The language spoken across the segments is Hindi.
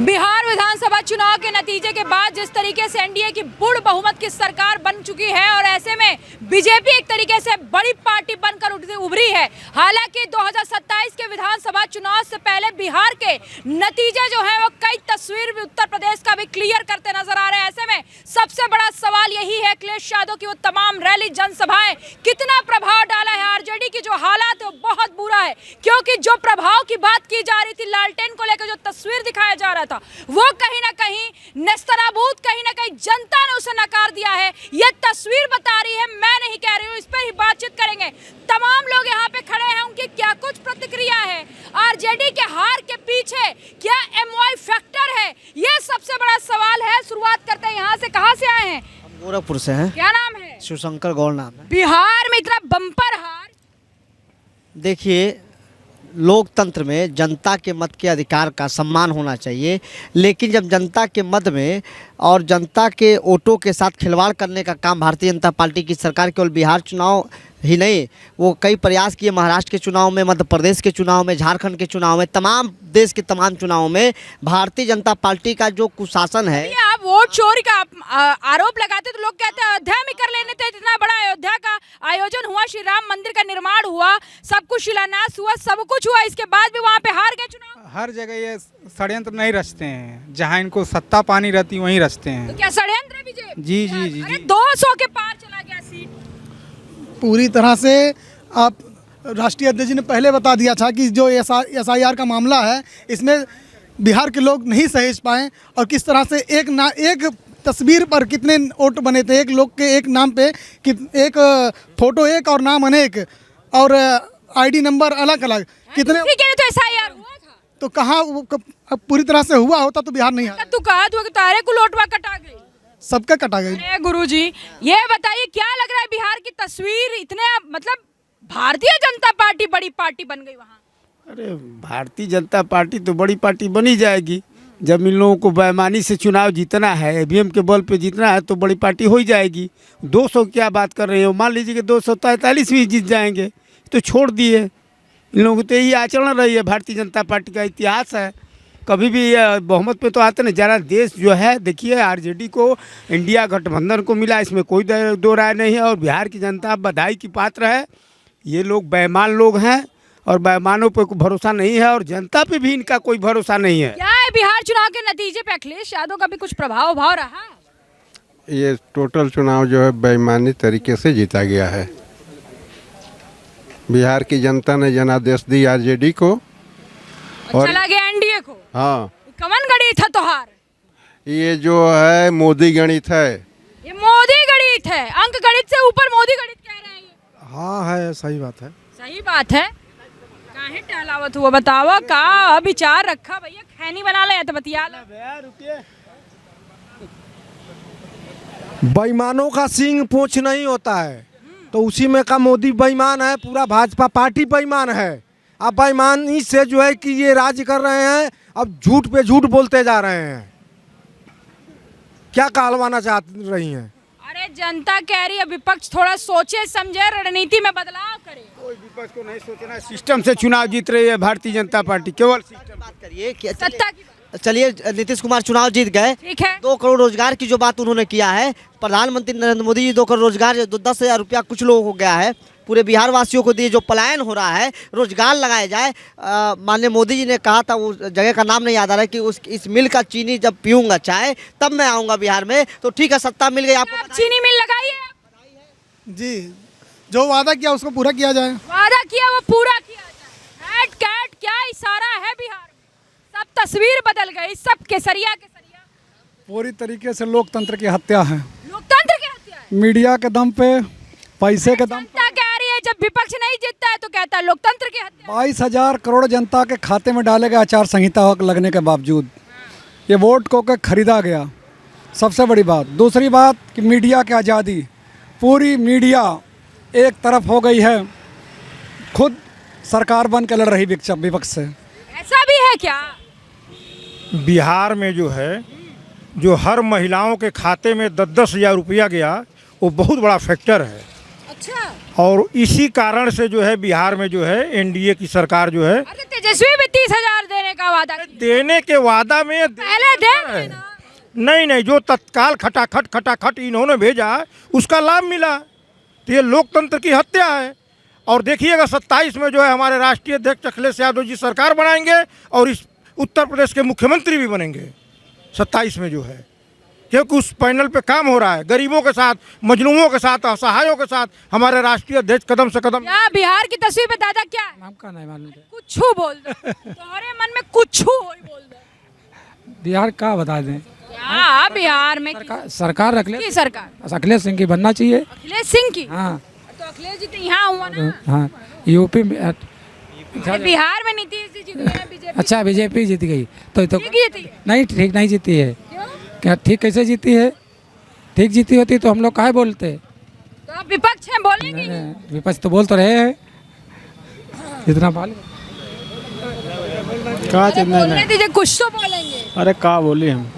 बिहार विधानसभा चुनाव के नतीजे के बाद जिस तरीके से एनडीए की बुढ़ बहुमत की सरकार बन चुकी है और ऐसे में बीजेपी एक तरीके से बड़ी पार्टी बनकर उभरी है। हालांकि 2027 के विधानसभा चुनाव से पहले बिहार के नतीजे जो है वो कई तस्वीर भी उत्तर प्रदेश का भी क्लियर करते नजर आ रहे हैं। ऐसे में सबसे बड़ा सवाल यही है अखिलेश यादव की वो तमाम रैली जनसभाएं कितना प्रभाव डाला है। आरजेडी की जो हालात है वो बहुत बुरा है, क्योंकि जो प्रभाव की बात की जा रही थी, लालटेन को लेकर जो तस्वीर दिखाया जा रहा था वो कहीं ना कहीं नेस्तनाबूद, कहीं ना कहीं जनता ने उसे नकार दिया है। ये तस्वीर बता रही है, मैं नहीं कह रही हूँ। इस पर ही बातचीत करेंगे। तमाम लोग यहाँ पे खड़े हैं, उनकी क्या कुछ प्रतिक्रिया है, आरजेडी के हार के पीछे क्या एमवाई फैक्टर है, ये सबसे बड़ा सवाल है। शुरुआत करते हैं यहाँ से। कहाँ से आए हैं? गोरखपुर से हैं। क्या नाम है? शिवशंकर गौड़ नाम है। बिहार में इतना बम्पर हार। देखिए, लोकतंत्र में जनता के मत के अधिकार का सम्मान होना चाहिए, लेकिन जब जनता के मत में और जनता के वोटों के साथ खिलवाड़ करने का काम भारतीय जनता पार्टी की सरकार केवल बिहार चुनाव ही नहीं, वो कई प्रयास किए महाराष्ट्र के चुनाव में, मध्य प्रदेश के चुनाव में, झारखंड के चुनाव में, तमाम देश के तमाम चुनावों में भारतीय जनता पार्टी का जो कुशासन है। आप वोट चोरी का आरोप लगाते तो लोग कहते हैं अयोध्या में कर लेने थे। इतना बड़ा अयोध्या का आयोजन हुआ, श्री राम मंदिर का निर्माण हुआ, सब कुछ शिलान्यास हुआ, सब कुछ हुआ, इसके बाद भी वहाँ पे हार गए चुनाव। हर जगह ये षड्यंत्र नहीं रचते हैं, जहाँ इनको सत्ता पानी रहती वहीं रचते हैं। तो क्या षड्यंत्र है बीजेपी? जी जी जी अरे जी 200 के पार चला गया सीट। पूरी तरह से आप राष्ट्रीय अध्यक्ष जी ने पहले बता दिया था कि जो एसआईआर का मामला है, इसमें बिहार के लोग नहीं सहेज पाए और किस तरह से एक तस्वीर पर कितने वोट बने थे, एक लोग के एक नाम पे एक फोटो एक और नाम अनेक और आईडी नंबर अलग अलग कितने। उसी के लिए तो एसआईआर हुआ था। तो कहाँ पूरी तरह से हुआ होता तो बिहार नहीं आया। तू कहा तू तारे को लोटवा कटा गई, सबका कटा गई। अरे गुरुजी, ये बताइए क्या लग रहा है बिहार की तस्वीर इतने मतलब भारतीय जनता पार्टी बड़ी पार्टी बन गई वहाँ? अरे भारतीय जनता पार्टी तो बड़ी पार्टी बनी जाएगी जब इन लोगों को बेईमानी से चुनाव जीतना है, ईवीएम के बल पे जीतना है तो बड़ी पार्टी हो ही जाएगी। 200 क्या बात कर रहे हो, मान लीजिए कि 243 भी जीत जाएंगे तो छोड़ दिए। इन लोगों को तो यही आचरण रही है, भारतीय जनता पार्टी का इतिहास है। कभी भी बहुमत पे तो आते नहीं। जरा देश जो है, देखिए आरजेडी को इंडिया गठबंधन को मिला, इसमें कोई दो राय नहीं है और बिहार की जनता बधाई की पात्र है। ये लोग बेईमान लोग हैं और बेईमानों पे कोई भरोसा नहीं है और जनता पे भी इनका कोई भरोसा नहीं है। क्या है बिहार चुनाव के नतीजे पे अखिलेश यादव का भी कुछ प्रभाव रहा? ये टोटल चुनाव जो है बेईमानी तरीके से जीता गया है। बिहार की जनता ने जनादेश दी आरजेडी को और चला गया एनडीए को। हाँ, कमन गणित है तोहार। ये जो है मोदी गणित है। ये मोदी गणित है, अंक गणित से ऊपर मोदी गणित कह रहे हैं। हाँ है, सही बात है। सही बात है। काहे टहलावत हुआ बतावा, का विचार रखा भैया, खैनी बना ले तो बतिया ले। बेईमानों का सींग पोंछ नहीं होता है, तो उसी में का मोदी बेईमान है, पूरा भाजपा पार्टी बेईमान है। अब बेईमानी से जो है कि ये राज्य कर रहे हैं, अब झूठ पे झूठ बोलते जा रहे हैं। क्या कहलवाना चाह रही हैं? अरे जनता कह रही है विपक्ष थोड़ा सोचे समझे, रणनीति में बदलाव करे। कोई विपक्ष को नहीं सोचना, सिस्टम से चुनाव जीत रही है भारतीय जनता पार्टी, केवल बात करिए कि सत्ता की चलिए, नीतीश कुमार चुनाव जीत गए, ठीक है। 2 करोड़ रोजगार की जो बात उन्होंने किया है, प्रधानमंत्री नरेंद्र मोदी जी 2 करोड़ रोजगार, 10,000 रुपया कुछ लोगों को गया है, पूरे बिहार वासियों को दिए। जो पलायन हो रहा है, रोजगार लगाया जाए। माननीय मोदी जी ने कहा था, वो जगह का नाम नहीं याद आ रहा है, कि इस मिल का चीनी जब पीऊंगा चाय तब मैं आऊँगा बिहार में। तो ठीक है, सत्ता मिल गई आपको। चीनी मिल लगाई है जी, जो वादा किया उसको पूरा किया जाए। वादा किया वो पूरा किया जाए। हैट कैट क्या इशारा है बिहार में, सब तस्वीर बदल गई, सब केसरिया केसरिया। पूरी तरीके से लोकतंत्र की हत्या है। लोकतंत्र की हत्या है। मीडिया के दम पे, पैसे के दम जनता कह रही है जब विपक्ष नहीं जीतता है तो कहता है लोकतंत्र की हत्या। 22,000 करोड़ जनता के खाते में डाले गए आचार संहिता लगने के बावजूद ये वोट को के खरीदा गया, सबसे बड़ी बात। दूसरी बात कि मीडिया की आज़ादी, पूरी मीडिया एक तरफ हो गई है, खुद सरकार बन के लड़ रही विपक्ष से। ऐसा भी है क्या? बिहार में जो है, जो हर महिलाओं के खाते में 10-10 हज़ार रुपया गया, वो बहुत बड़ा फैक्टर है। अच्छा। और इसी कारण से जो है बिहार में जो है एनडीए की सरकार जो है अरे तेजस्वी भी 30,000 देने का वादा किया। देने के वादा में पहले दे ना। नहीं, जो तत्काल खटाखट इन्होंने भेजा उसका लाभ मिला, तो ये लोकतंत्र की हत्या है। और देखिएगा 27 में जो है हमारे राष्ट्रीय अध्यक्ष अखिलेश यादव जी सरकार बनाएंगे और इस उत्तर प्रदेश के मुख्यमंत्री भी बनेंगे 27 में जो है, क्योंकि उस पैनल पे काम हो रहा है। गरीबों के साथ, मजलूमों के साथ, असहायों के साथ हमारे राष्ट्रीय अध्यक्ष कदम से कदम। क्या बिहार की तस्वीर पे दादा क्या है? हमका नहीं मालूम। कुछ बोल दो, तुम्हारे मन में कुछ बोल दो। बिहार का बता दें, क्या बिहार में सरकार की सरकार अखिलेश सिंह की बनना चाहिए। अखिलेश सिंह की? हाँ तो अखिलेश जी तो यहाँ हुआ ना। हाँ, यूपी में अरे बिहार में नीतीश जी जीत गए, बीजेपी अच्छा बीजेपी जीत गई तो ठीक जीती है। नहीं, ठीक नहीं जीती है। क्यों? क्या ठीक कैसे जीती है? ठीक जीती होती तो हम लोग काहे बोलते। तो आप विपक्ष हैं, बोलेंगे नहीं। विपक्ष तो बोल तो रहे हैं जितना मालूम। अरे बोलने दीजिए, कुछ तो बोलेंगे। अरे का बोली हम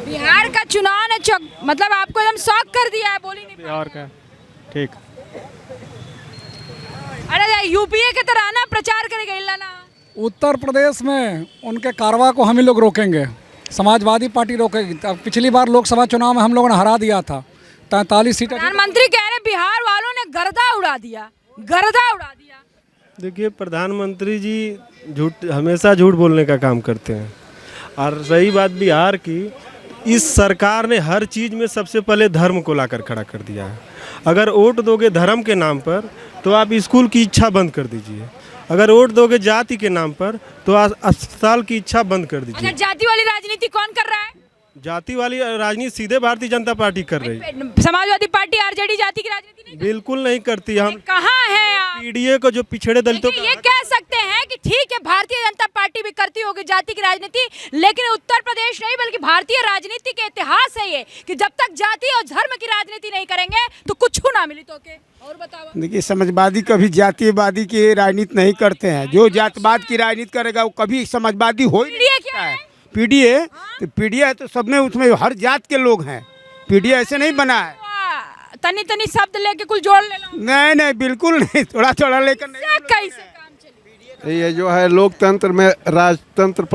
बिहार का चुनाव ने मतलब आपको एकदम शॉक कर दिया है, बोली नहीं। बिहार का ठीक। अरे यूपीए के तरह ना प्रचार करेगा इल्ला ना। उत्तर प्रदेश में उनके कारवा को हम ही लोग रोकेंगे, समाजवादी पार्टी रोकेगी। अब पिछली बार लोकसभा चुनाव में हम लोगों ने हरा दिया था, 43 सीटें। प्रधानमंत्री कह रहे बिहार वालों ने गर्दा उड़ा दिया, गर्दा उड़ा दिया। देखिए, प्रधानमंत्री जी हमेशा झूठ बोलने का काम करते हैं। और रही बात बिहार की, इस सरकार ने हर चीज़ में सबसे पहले धर्म को लाकर खड़ा कर दिया है। अगर वोट दोगे धर्म के नाम पर तो आप स्कूल की इच्छा बंद कर दीजिए, अगर वोट दोगे जाति के नाम पर तो अस्पताल की इच्छा बंद कर दीजिए। अगर जाति वाली राजनीति कौन कर रहा है? जाति वाली राजनीति सीधे भारतीय जनता पार्टी कर रही है। समाजवादी पार्टी आरजेडी जाति की राजनीति नहीं बिल्कुल नहीं करती। हम कहाँ है आप? पीडीए को जो पिछड़े दलितों ये कह सकते हैं कि ठीक है भारतीय जनता पार्टी भी करती होगी जाति की राजनीति, लेकिन उत्तर प्रदेश नहीं बल्कि भारतीय राजनीति के इतिहास है ये कि जब तक जाति और धर्म की राजनीति नहीं करेंगे तो कुछ ना मिली तो के। और बताओ। देखिए, समाजवादी कभी जातिवादी की राजनीति नहीं करते हैं। जो जातिवाद की राजनीति करेगा वो कभी समाजवादी हो ही नहीं सकता है। पीडीए तो पीडीए है तो सब में उसमें हर जात के लोग हैं। पीडीए ऐसे नहीं बना है तनी तनी शब्द लेके कुल जोड़ ले लो। नहीं, बिल्कुल नहीं, थोड़ा थोड़ा लेकर नहीं। कैसे काम चलेगा? ये जो है लोकतंत्र में राजतंत्र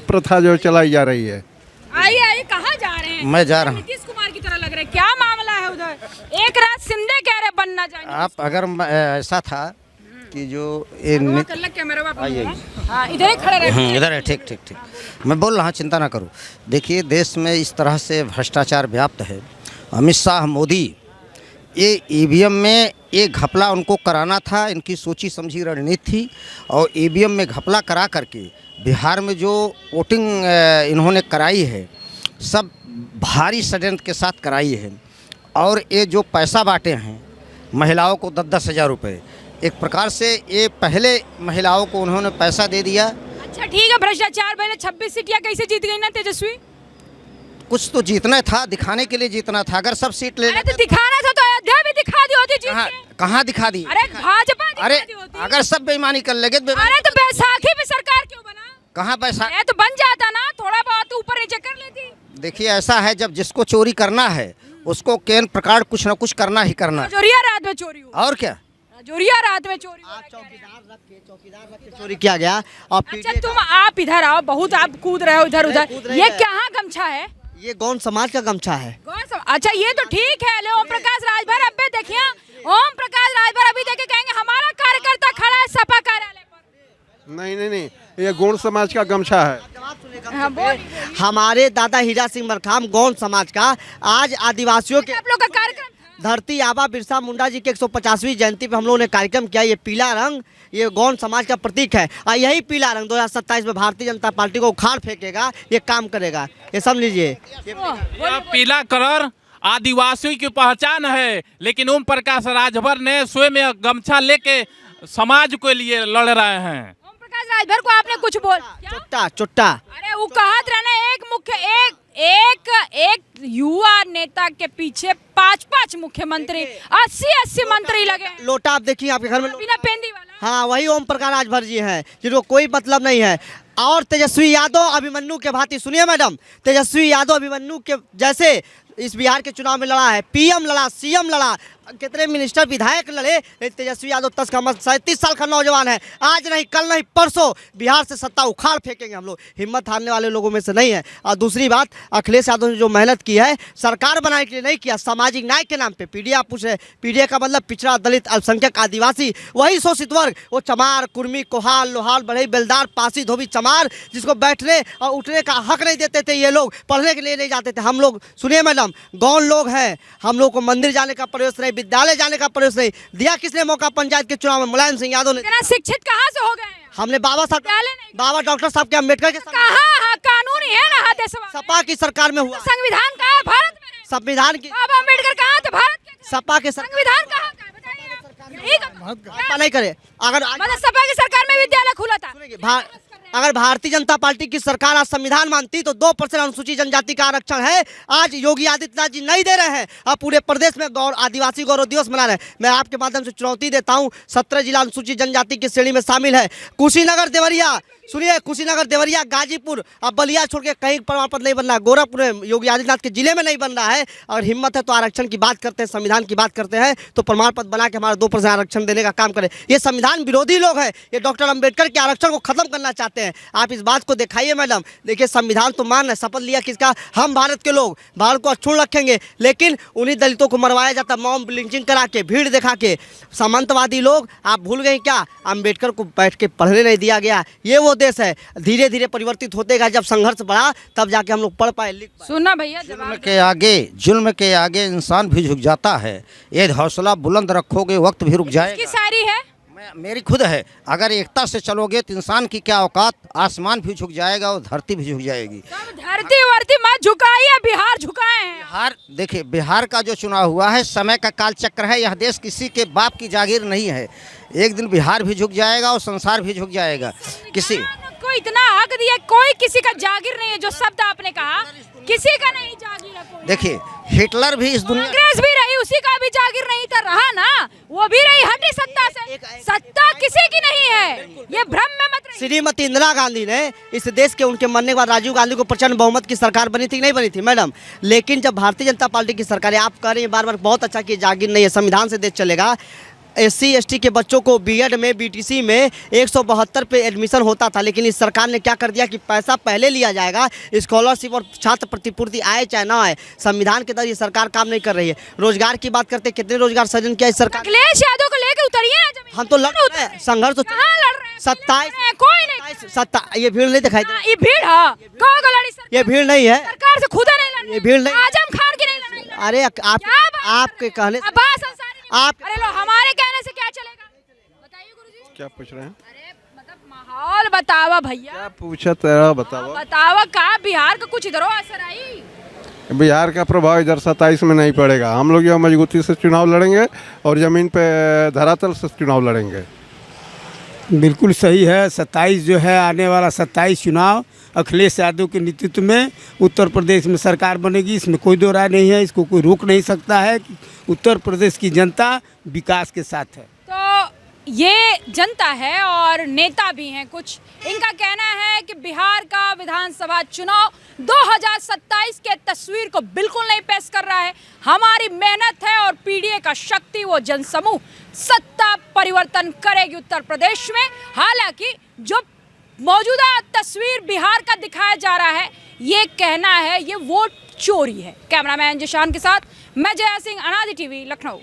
प्रथा जो चलाई जा रही है। आइए कहाँ जा रहे हैं? मैं जा रहा हूँ। नीतीश कुमार की तरह लग रहे हैं। क्या मामला है उधर? एक रात शिंदे कह रहे बनना चाहिए। आप अगर ऐसा था कि जो इधर ही खड़े रहे। इधर है, ठीक। मैं बोल रहा हूँ, चिंता ना करो। देखिए, देश में इस तरह से भ्रष्टाचार व्याप्त है। अमित शाह, मोदी, ये ईवीएम में एक घपला उनको कराना था, इनकी सोची समझी रणनीति थी। और ईवीएम में घपला करा करके बिहार में जो वोटिंग इन्होंने कराई है सब भारी षड्यंत्र के साथ कराई है। और ये जो पैसा बांटे हैं महिलाओं को 10-10 हज़ार रुपये, एक प्रकार से ये पहले महिलाओं को उन्होंने पैसा दे दिया। अच्छा ठीक है, भ्रष्टाचार पहले 26 सीटियाँ कैसे जीत गई ना तेजस्वी? कुछ तो जीतना था, दिखाने के लिए जीतना था। अगर सब सीट ले अरे तो दिखाना था तो अयोध्या भी दिखा दी होती जीत के। कहाँ दिखा दी? अरे भाजपा अरे दिखा दी होती। अगर सब बेईमानी कर लगे तो अरे तो बैसाखी में सरकार क्यों बना? कहाँ पैसा? अरे तो बन जाता ना, थोड़ा बहुत ऊपर नीचे कर लेती। देखिए, ऐसा है जब जिसको चोरी करना है उसको केन प्रकार कुछ न कुछ करना ही करना है। जोरिया रात में चोरी हुई। और क्या? जोरिया रात में चोरी हुई। चौकीदार रख के चोरी किया गया। और अच्छा आप इधर आओ, बहुत आप कूद रहे हो इधर उधर। ये कहाँ गमछा है? ये गौंड समाज का गमछा है। अच्छा ये तो ठीक है। ले ओम प्रकाश राजभर अब देखिए, ओम प्रकाश राजभर अभी देखे कहेंगे हमारा कार्यकर्ता खड़ा है सपा कार्यालय पर। नहीं, ये गौंड समाज का गमछा है। हमारे दादा हीरा सिंह मरकाम गौंड समाज का आज आदिवासियों के आप लोग का कार्यक्रम धरती आबा बिरसा मुंडा जी के 150वीं जयंती पे हम लोगों ने कार्यक्रम किया। ये पीला रंग ये गौंड समाज का प्रतीक है और यही पीला रंग 2027 में भारतीय जनता पार्टी को उखाड़ फेंकेगा, ये काम करेगा, ये समझ लीजिए। पीला कलर आदिवासियों की पहचान है, लेकिन ओम प्रकाश राजभर ने स्वयं गमछा लेके समाज के लिए लड़ रहे हैं। ओम प्रकाश राजभर को आपने कुछ बोल? चुट्टा अरे वो कहत रहना एक युवा नेता के पीछे 5-5 मुख्यमंत्री 80 मंत्री लगे। लोटा आप देखिए आपके घर में बिना पेंदी वाला। हाँ, वही ओम प्रकाश राजभर जी हैं जिनको कोई मतलब नहीं है। और तेजस्वी यादव अभिमन्यु के भांति, सुनिए मैडम, तेजस्वी यादव अभिमन्यु के जैसे इस बिहार के चुनाव में लड़ा है, पीएम लड़ा, सीएम लड़ा, कितने मिनिस्टर विधायक लड़े। तेजस्वी यादव 37 साल का नौजवान है, आज नहीं कल नहीं परसों बिहार से सत्ता उखाड़ फेंकेंगे हम लोग, हिम्मत हारने वाले लोगों में से नहीं है। और दूसरी बात, अखिलेश यादव ने जो मेहनत की है सरकार बनाने के लिए नहीं किया, सामाजिक न्याय के नाम पे। पीडीए आप पूछ रहे, पीडीए का मतलब पिछड़ा, दलित, अल्पसंख्यक, आदिवासी, वही शोषित वर्ग, वो चमार, कुर्मी, कोहाल, लोहार, बढ़ई, बेलदार, पासी, धोबी, चमार, जिसको बैठने और उठने का हक नहीं देते थे ये लोग, पढ़ने के लिए नहीं जाते थे। हम लोग, सुनिए मैडम, गौण लोग हैं, हम लोग को मंदिर जाने का प्रयास नहीं, विद्यालय जाने का प्रयास नहीं दिया। किसने मौका? पंचायत के चुनाव में मुलायम सिंह यादव ने। शिक्षित कहाँ से हो गए हैं? हमने बाबा डॉक्टर साहब के, अम्बेडकर के कहाँ कानून है ना, सपा की सरकार में हुआ। संविधान कहाँ है भारत में? संविधान की बाबा अम्बेडकर कहाँ थे भारत के? सपा के संविधान कहाँ है बताइए। नहीं करे। अगर मतलब सपा की सरकार में विद्यालय खुला था। अगर भारतीय जनता पार्टी की सरकार आज संविधान मानती तो 2% अनुसूचित जनजाति का आरक्षण है, आज योगी आदित्यनाथ जी नहीं दे रहे हैं। अब पूरे प्रदेश में आदिवासी गौरव दिवस मना रहे हैं। मैं आपके माध्यम से चुनौती देता हूं, 17 जिला अनुसूचित जनजाति की श्रेणी में शामिल है। कुशीनगर, देवरिया, सुनिए, कुशीनगर, देवरिया, गाजीपुर, अब बलिया छोड़ के कहीं प्रमाण पत्र नहीं बन रहा है। गोरखपुर में योगी आदित्यनाथ के जिले में नहीं बन रहा है। अगर हिम्मत है तो आरक्षण की बात करते हैं, संविधान की बात करते हैं, तो प्रमाण पत्र बना के हमारा 2% आरक्षण देने का काम करें। ये संविधान विरोधी लोग हैं, ये डॉक्टर अम्बेडकर के आरक्षण को खत्म करना चाहते हैं। आप इस बात को दिखाइए मैडम। देखिए, संविधान तो मान है, शपथ लिया किसका? हम भारत के लोग, भारत को अक्षुण्ण रखेंगे, लेकिन उन्हीं दलितों को मरवाया जाता, मॉब लिंचिंग करा के, भीड़ दिखा के। सामंतवादी लोग, आप भूल गए क्या? अम्बेडकर को बैठ के पढ़ने नहीं दिया गया। ये वो देश है, धीरे धीरे परिवर्तित होते गया। जब संघर्ष बढ़ा तब जाके हम लोग पढ़ पाए, लिख पाए। सुनना भैया, जुल्म के आगे इंसान भी झुक जाता है। ये हौसला बुलंद रखोगे वक्त भी रुक जाएगा। सारी है, मेरी खुद है। अगर एकता से चलोगे तो इंसान की क्या औकात, आसमान भी झुक जाएगा और धरती भी झुक जाएगी। धरती वर्ती मत झुकाइए, बिहार झुकाए हैं। बिहार, देखिए, बिहार का जो चुनाव हुआ है समय का काल चक्र है। यह देश किसी के बाप की जागीर नहीं है। एक दिन बिहार भी झुक जाएगा और संसार भी झुक जाएगा। किसी को इतना हक दिया, कोई किसी का जागीर नहीं है। जो शब्द आपने कहा, किसी का नहीं जागीर है। देखिए, हिटलर भी इस दुनिया, कांग्रेस भी रही, उसी का भी जागीर नहीं था, रहा ना, वो भी रही, हटी सत्ता से। सत्ता किसी की नहीं है, ये भ्रम में मत रहिए। श्रीमती इंदिरा गांधी ने इस देश के, उनके मरने के बाद राजीव गांधी को प्रचंड बहुमत की सरकार बनी थी, नहीं बनी थी मैडम? लेकिन जब भारतीय जनता पार्टी की सरकार है, आप कह रहे हैं बार बार बहुत अच्छा कि जागीर नहीं है, संविधान से देश चलेगा। SC ST के बच्चों को बीएड में, BTC में 172 पे एडमिशन होता था, लेकिन इस सरकार ने क्या कर दिया कि पैसा पहले लिया जाएगा, स्कॉलरशिप और छात्र प्रतिपूर्ति आए चाहे ना आए। संविधान के तहत ये सरकार काम नहीं कर रही है। रोजगार की बात करते, कितने रोजगार सृजन किया इस सरकार? अखिलेश यादव को लेकर उतरिए ना जमीन। हम तो लड़ रहे हैं, संघर्ष तो कहाँ लड़ रहे हैं? 27, कोई नहीं। ये भीड़ नहीं दिखाई दे, ये भीड़ है, ये भीड़ नहीं है, सरकार से खुद नहीं लड़, ये भीड़ नहीं। आजम खान की नहीं लड़ाई। अरे आपके कहने, आप, अरे लो, हमारे कहने से क्या चलेगा? बताइए गुरुजी। क्या पूछ रहे हैं? अरे मतलब माहौल बतावा भैया, क्या पूछा तेरा बताओ। बतावा का बिहार का कुछ इधरो असर आई? बिहार का प्रभाव इधर 27 में नहीं पड़ेगा। हम लोग यहाँ मजबूती से चुनाव लड़ेंगे और ज़मीन पे धरातल से चुनाव लड़ेंगे। बिल्कुल सही है। 27 जो है, आने वाला 27 चुनाव अखिलेश यादव के नेतृत्व में उत्तर प्रदेश में सरकार बनेगी, इसमें कोई दो राय नहीं है। इसको कोई रोक नहीं सकता है। उत्तर प्रदेश की जनता विकास के साथ है। तो ये जनता है और नेता भी हैं कुछ, इनका कहना है कि बिहार का विधानसभा चुनाव 2027 के तस्वीर को बिल्कुल नहीं पेश कर रहा है। हमारी मेहनत है और पीडीए का शक्ति, वो जनसमूह सत्ता परिवर्तन करेगी उत्तर प्रदेश में। हालांकि जो मौजूदा तस्वीर बिहार का दिखाया जा रहा है, ये कहना है ये वोट चोरी है। कैमरामैन जिशान के साथ मैं जया सिंह, अनादि टीवी, लखनऊ।